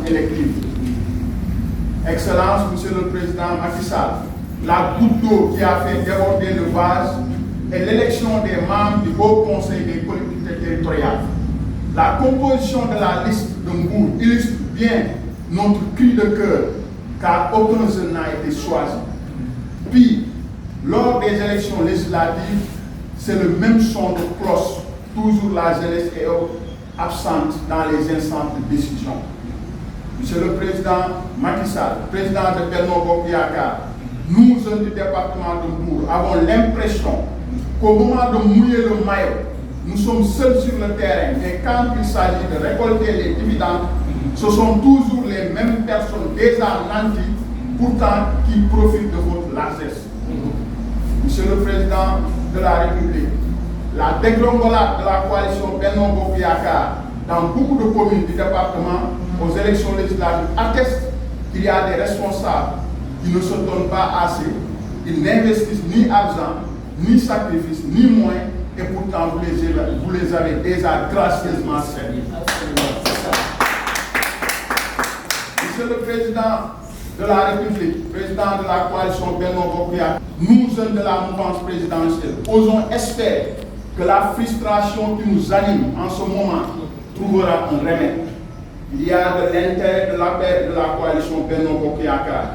élective. Excellence, Monsieur le Président Macky Sall, la goutte d'eau qui a fait déborder le vase est l'élection des membres du Haut Conseil des collectivités territoriales. La composition de la liste de Mbour illustre bien notre cri de cœur, car aucun jeune n'a été choisi. Puis, lors des élections législatives, c'est le même son de cloche. Toujours la jeunesse est absente dans les instances de décision. Monsieur le Président Macky Sall, président de Benno Bokk Yakaar, nous, jeunes du département de Mbour, avons l'impression qu'au moment de mouiller le maillot, nous sommes seuls sur le terrain et quand il s'agit de récolter les dividendes, ce sont toujours les mêmes personnes déjà nanties, pourtant qui profitent de votre largesse. Monsieur le Président de la République, la dégringolade de la coalition Benno Bokk Yakaar dans beaucoup de communes du département aux élections législatives atteste qu'il y a des responsables qui ne se donnent pas assez, ils n'investissent ni argent, ni sacrifice, ni moyens, et pourtant vous les avez déjà gracieusement servis. Monsieur le Président de la République, président de la coalition Benno Bokk Yakaar, nous, jeunes de la mouvance présidentielle, osons espérer que la frustration qui nous anime en ce moment trouvera un remède. Il y a de l'intérêt de l'appel de la coalition Benno Bokk Yakaar.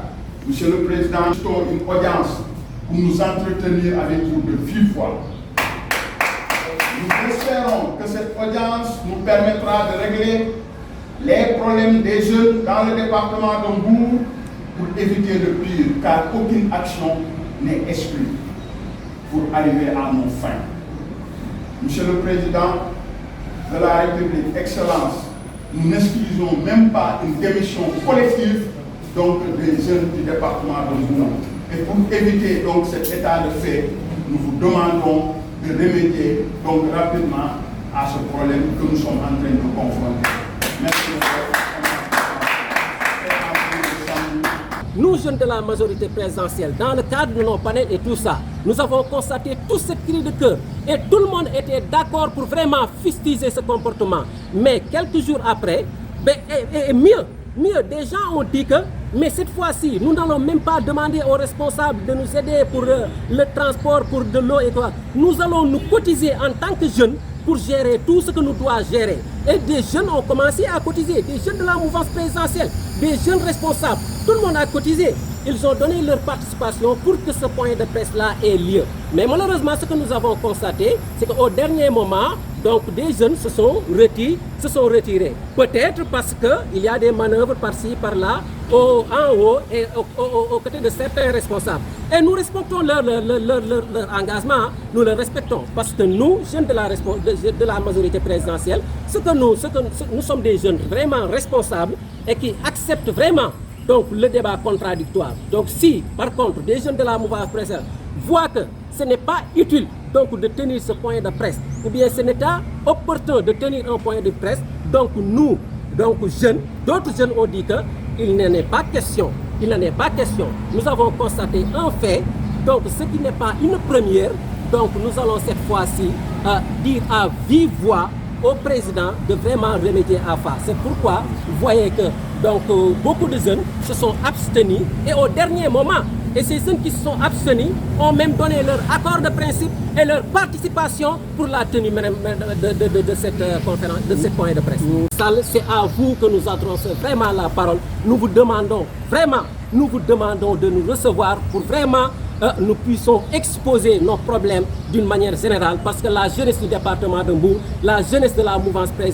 Monsieur le Président, nous avons une audience pour nous entretenir avec vous de vive voix. Nous espérons que cette audience nous permettra de régler les problèmes des jeunes dans le département de Mbour pour éviter le pire, car aucune action n'est exclue pour arriver à nos fins. Monsieur le Président de la République, Excellence, nous n'excusons même pas une démission collective donc des jeunes du département de Mbour. Et pour éviter donc cet état de fait, nous vous demandons de remédier donc rapidement à ce problème que nous sommes en train de confronter. Merci. Nous, jeunes de la majorité présidentielle, dans le cadre de nos panels et tout ça, nous avons constaté tout ce cri de cœur et tout le monde était d'accord pour vraiment fustiger ce comportement. Mais quelques jours après, mieux, des gens ont dit que, mais cette fois-ci, nous n'allons même pas demander aux responsables de nous aider pour le transport, pour de l'eau et quoi. Nous allons nous cotiser en tant que jeunes pour gérer tout ce que nous devons gérer. Et des jeunes ont commencé à cotiser, des jeunes de la mouvance présidentielle, des jeunes responsables. Tout le monde a cotisé. Ils ont donné leur participation pour que ce point de presse-là ait lieu. Mais malheureusement, ce que nous avons constaté, c'est qu'au dernier moment, donc des jeunes se sont retirés. Peut-être parce qu'il y a des manœuvres par-ci, par-là, en haut et aux côtés de certains responsables. Et nous respectons leur engagement, nous le respectons. Parce que nous, jeunes de la majorité présidentielle, nous sommes des jeunes vraiment responsables et qui acceptent vraiment donc, le débat contradictoire. Donc si, par contre, des jeunes de la mouvance présidentielle voient que ce n'est pas utile donc, de tenir ce point de presse, ou bien ce n'est pas opportun de tenir un point de presse, donc nous, donc jeunes, d'autres jeunes ont dit qu'il n'en est pas question. Il n'en est pas question. Nous avons constaté un fait, donc ce qui n'est pas une première, donc nous allons cette fois-ci dire à vive voix au président de vraiment remédier à ça. C'est pourquoi vous voyez que donc, beaucoup de jeunes se sont abstenus et au dernier moment, et ces jeunes qui se sont abstenus ont même donné leur accord de principe et leur participation pour la tenue de cette conférence, de ce point de presse. C'est à vous que nous adressons vraiment la parole. Nous vous demandons de nous recevoir pour vraiment nous puissions exposer nos problèmes d'une manière générale parce que la jeunesse du département de Mbour, la jeunesse de la mouvance présidentielle,